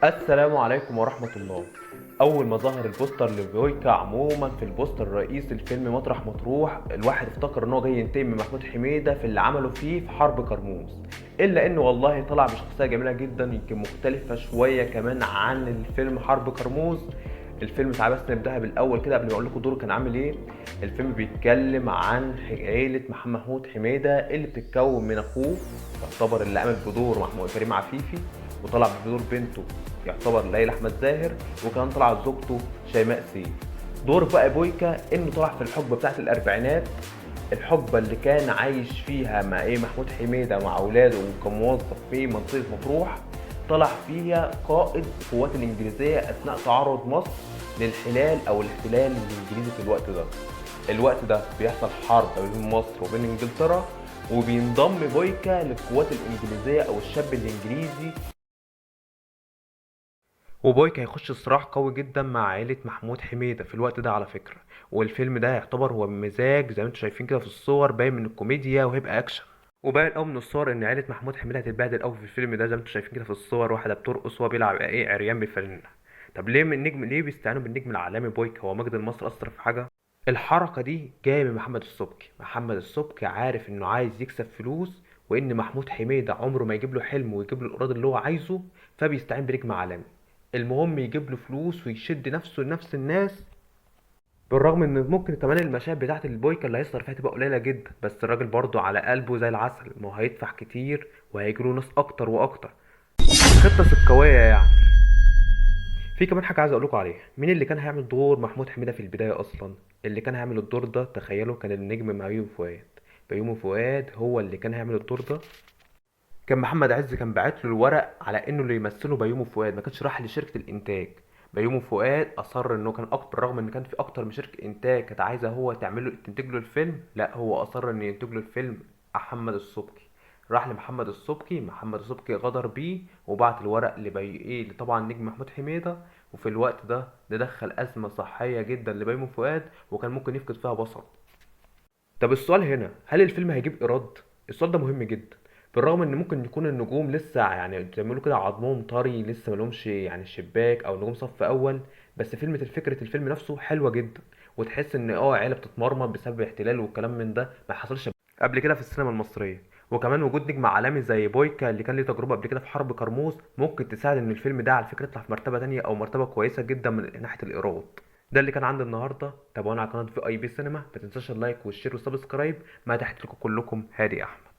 السلام عليكم ورحمة الله. أول ما ظهر البوستر لبويكا عموما في البوستر الرئيسي الفيلم مطرح مطروح، الواحد افتكر إن هو جاي ينتقم من محمود حميدة في اللي عمله فيه في حرب كرموز. إلا إنه والله طلع بشخصية جميلة جدا، يمكن مختلفة شوية كمان عن الفيلم حرب كرموز. الفيلم تعالى بس نبدأها بالأول كده قبل ما أقول لكم دوره كان عامل إيه. الفيلم بيتكلم عن عيلة محمود حميدة اللي بتتكون من أخوه، يعتبر اللي قام بدور محمود كريم عفيفي، وطلع بدور بنته يعتبر ليلى احمد زاهر، وكمان طلعت زوجته شيماء سيف. دور بقى بويكا انه طلع في الحقبه بتاعت الاربعينات، الحقبه اللي كان عايش فيها مع محمود حميده مع اولاده كموظف في منطقه مطروح. طلع فيها قائد القوات الانجليزيه اثناء تعرض مصر للحلال او الاحتلال الانجليزي في الوقت ده. الوقت ده بيحصل حرب بين مصر وبين انجلترا، وبينضم بويكا للقوات الانجليزيه او الشاب الانجليزي. وبويكا هيخش صراع قوي جدا مع عائلة محمود حميدة في الوقت ده على فكرة. والفيلم ده يعتبر هو مزاج زي ما انتم شايفين كده في الصور، باين من الكوميديا وهيبقى اكشن. وباين قوي من الصور ان عائلة محمود حميدة هتتبهدل قوي في الفيلم ده، زي ما انتم شايفين كده في الصور، واحدة بترقص وهو بيلعب عريان بفانلة. طب ليه من النجم، ليه بيستعينوا بالنجم العالمي بويكا؟ هو مجد المصري اثر في حاجة؟ الحركة دي جاية من محمد السبكي. محمد السبكي عارف انه عايز يكسب فلوس، وان محمود حميدة عمره ما يجيب له حلم ويجيب له الايراد اللي هو عايزه، فبيستعين بنجم عالمي. المهم يجيب له فلوس ويشد نفسه لنفس الناس. بالرغم ان ممكن كمان المشاهد بتاعت البويكا اللي هيصرف فيها تبقى قليله جدا، بس الراجل برضه على قلبه زي العسل، ما هو هيدفع كتير وهيجيله ناس اكتر واكتر. خطه سكويه يعني. في كمان حاجه عايز اقول لكم عليها، مين اللي كان هيعمل دور محمود حميده في البدايه اصلا؟ اللي كان هيعمل الدور ده تخيلوا كان النجم بيومي فؤاد. بيومي فؤاد هو اللي كان هيعمل الدور ده. كان محمد عز كان باعت له الورق على انه اللي يمثله بيومي فؤاد، ما كانش راح لشركه الانتاج. بيومي فؤاد اصر انه كان اكبر، رغم ان كان في اكتر من شركه انتاج كانت عايزه هو تعمل له تنتج له الفيلم، لا هو اصر ان ينتج له الفيلم محمد السبكي. راح لمحمد السبكي، محمد السبكي غدر بيه وبعت الورق طبعا نجم محمود حميده. وفي الوقت ده دخل ازمه صحيه جدا لبيومي فؤاد، وكان ممكن يفقد فيها بصره. طب السؤال هنا، هل الفيلم هيجيب ايراد؟ السؤال ده مهم جدا. بالرغم ان ممكن يكون النجوم لسه يعني زي ما بيقولوا كده عظمهم طري، لسه ملهمش يعني شباك او نجوم صف اول، بس فكره الفيلم نفسه حلوه جدا. وتحس ان عيله بتتمرمط بسبب احتلال والكلام من ده ما حصلش قبل كده في السينما المصريه. وكمان وجود نجم عالمي زي بويكا اللي كان ليه تجربه قبل كده في حرب كرموز ممكن تساعد ان الفيلم ده على فكره يطلع في مرتبه تانية او مرتبه كويسه جدا من ناحيه الايراد. ده اللي كان عندي النهارده. تابعونا على قناه في اي بي سينما، ما تنساش اللايك والشير والسبسكرايب. ما تحت لكم كلكم هادي احمد.